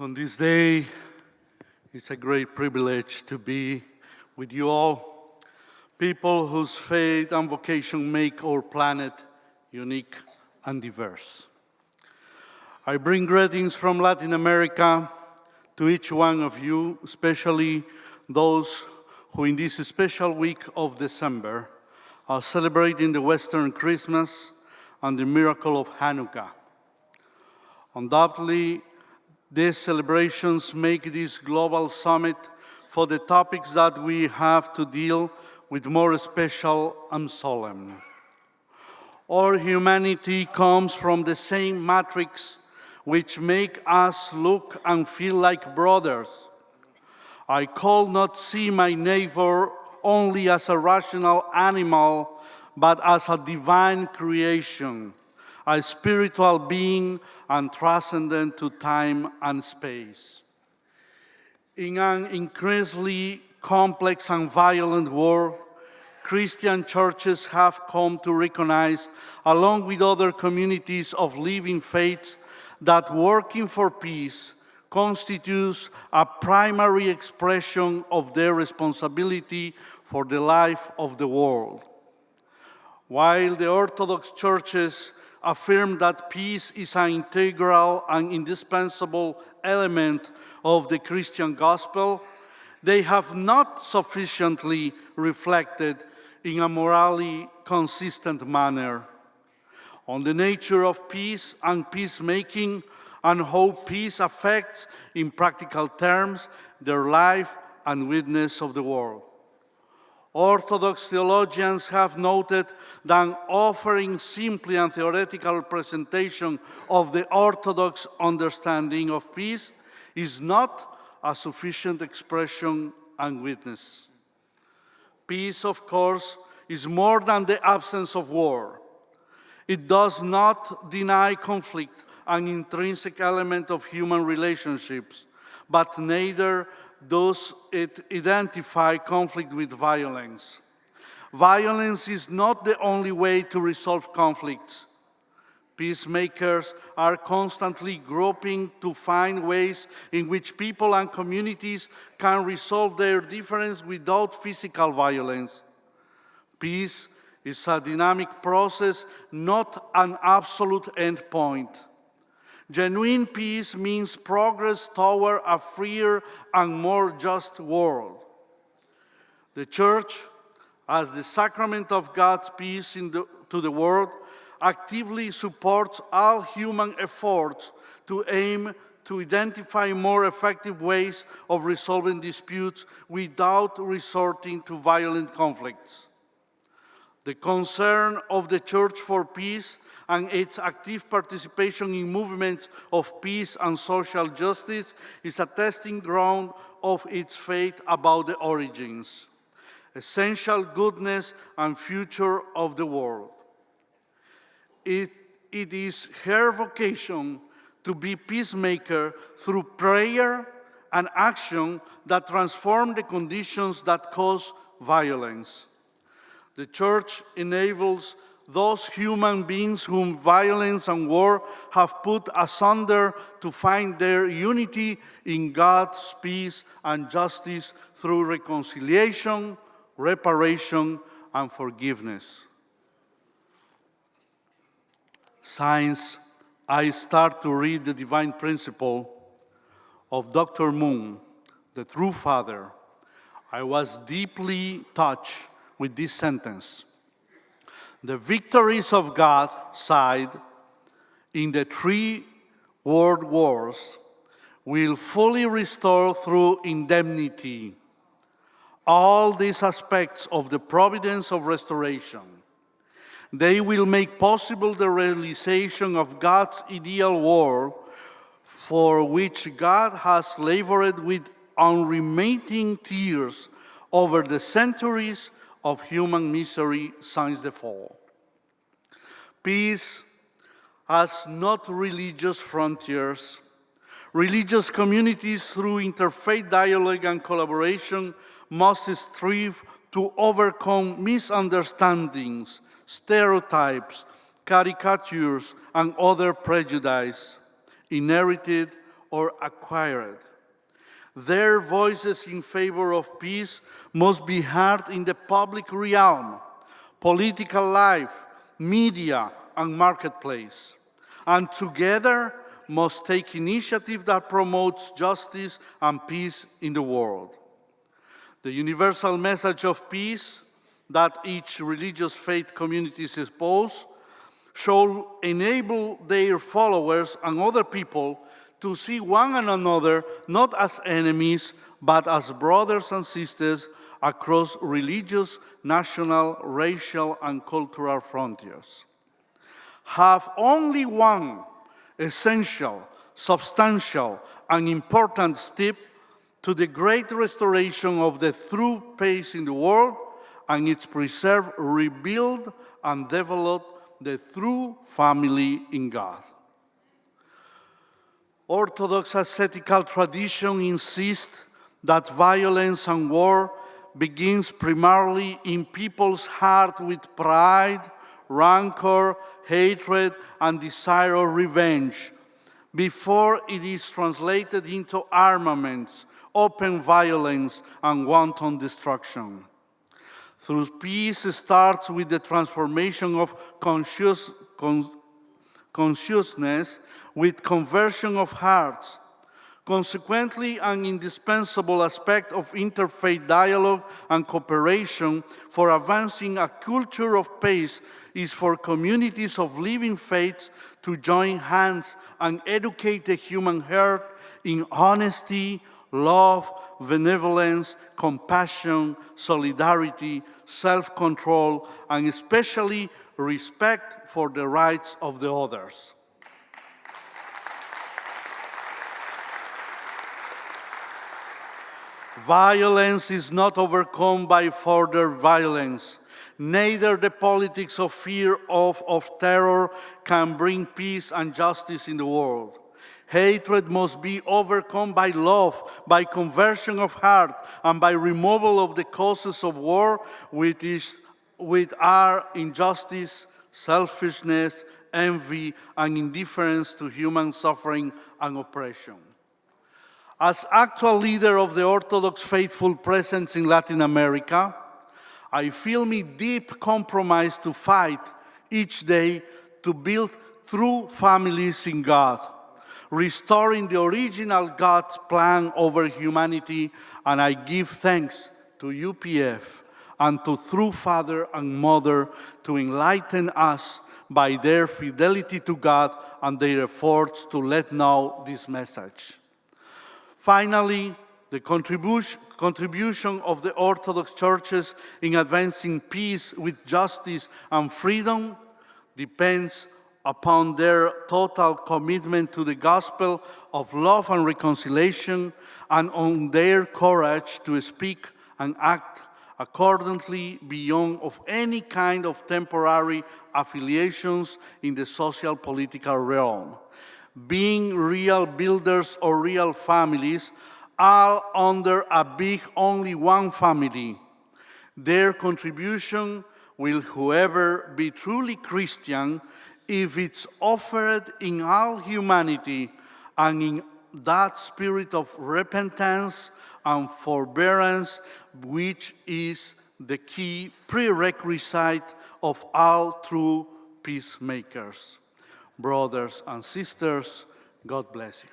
On this day, it's a great privilege to be with you all, people whose faith and vocation make our planet unique and diverse. I bring greetings from Latin America to each one of you, especially those who in this special week of December are celebrating the Western Christmas and the miracle of Hanukkah. Undoubtedly, these celebrations make this global summit for the topics that we have to deal with more special and solemn. All humanity comes from the same matrix which make us look and feel like brothers. I call not see my neighbor only as a rational animal, but as a divine creation, a spiritual being and transcendent to time and space. In an increasingly complex and violent world, Christian churches have come to recognize, along with other communities of living faiths, that working for peace constitutes a primary expression of their responsibility for the life of the world. While the Orthodox churches affirm that peace is an integral and indispensable element of the Christian gospel, they have not sufficiently reflected in a morally consistent manner on the nature of peace and peacemaking and how peace affects, in practical terms, their life and witness of the world. Orthodox theologians have noted that offering simply a theoretical presentation of the Orthodox understanding of peace is not a sufficient expression and witness. Peace, of course, is more than the absence of war. It does not deny conflict, an intrinsic element of human relationships, but neither does it identify conflict with violence. Violence is not the only way to resolve conflicts. Peacemakers are constantly groping to find ways in which people and communities can resolve their differences without physical violence. Peace is a dynamic process, not an absolute endpoint. Genuine peace means progress toward a freer and more just world. The Church, as the sacrament of God's peace to the world, actively supports all human efforts to aim to identify more effective ways of resolving disputes without resorting to violent conflicts. The concern of the Church for peace and its active participation in movements of peace and social justice is a testing ground of its faith about the origins, essential goodness and future of the world. It is her vocation to be peacemaker through prayer and action that transform the conditions that cause violence. The Church enables those human beings whom violence and war have put asunder to find their unity in God's peace and justice through reconciliation, reparation, and forgiveness. Since I start to read the divine principle of Dr. Moon, the true Father, I was deeply touched with this sentence. The victories of God's side in the 3 world wars will fully restore through indemnity all these aspects of the providence of restoration. They will make possible the realization of God's ideal world for which God has labored with unremitting tears over the centuries of human misery since the fall. Peace has not religious frontiers. Religious communities, through interfaith dialogue and collaboration, must strive to overcome misunderstandings, stereotypes, caricatures, and other prejudice, inherited or acquired. Their voices in favor of peace must be heard in the public realm, political life, media, and marketplace, and together must take initiative that promotes justice and peace in the world. The universal message of peace that each religious faith community espouse shall enable their followers and other people to see one another not as enemies, but as brothers and sisters across religious, national, racial, and cultural frontiers. Have only one essential, substantial, and important step to the great restoration of the true peace in the world, and its preserve, rebuild, and develop the true family in God. Orthodox ascetical tradition insists that violence and war begins primarily in people's heart with pride, rancor, hatred, and desire of revenge, before it is translated into armaments, open violence, and wanton destruction. Through peace starts with the transformation of consciousness with conversion of hearts. Consequently, an indispensable aspect of interfaith dialogue and cooperation for advancing a culture of peace is for communities of living faiths to join hands and educate the human heart in honesty, love, benevolence, compassion, solidarity, self-control, and especially respect for the rights of the others. Violence is not overcome by further violence. Neither the politics of fear of terror can bring peace and justice in the world. Hatred must be overcome by love, by conversion of heart, and by removal of the causes of war, which are injustice, selfishness, envy, and indifference to human suffering and oppression. As actual leader of the Orthodox faithful presence in Latin America, I feel me deep compromise to fight each day to build true families in God, restoring the original God's plan over humanity, and I give thanks to UPF and to true Father and Mother to enlighten us by their fidelity to God and their efforts to let know this message. Finally, the contribution of the Orthodox churches in advancing peace with justice and freedom depends upon their total commitment to the gospel of love and reconciliation, and on their courage to speak and act accordingly beyond of any kind of temporary affiliations in the social political realm. Being real builders or real families, all under a big only one family. Their contribution will, however, be truly Christian if it's offered in all humanity and in that spirit of repentance and forbearance, which is the key prerequisite of all true peacemakers. Brothers and sisters, God bless you.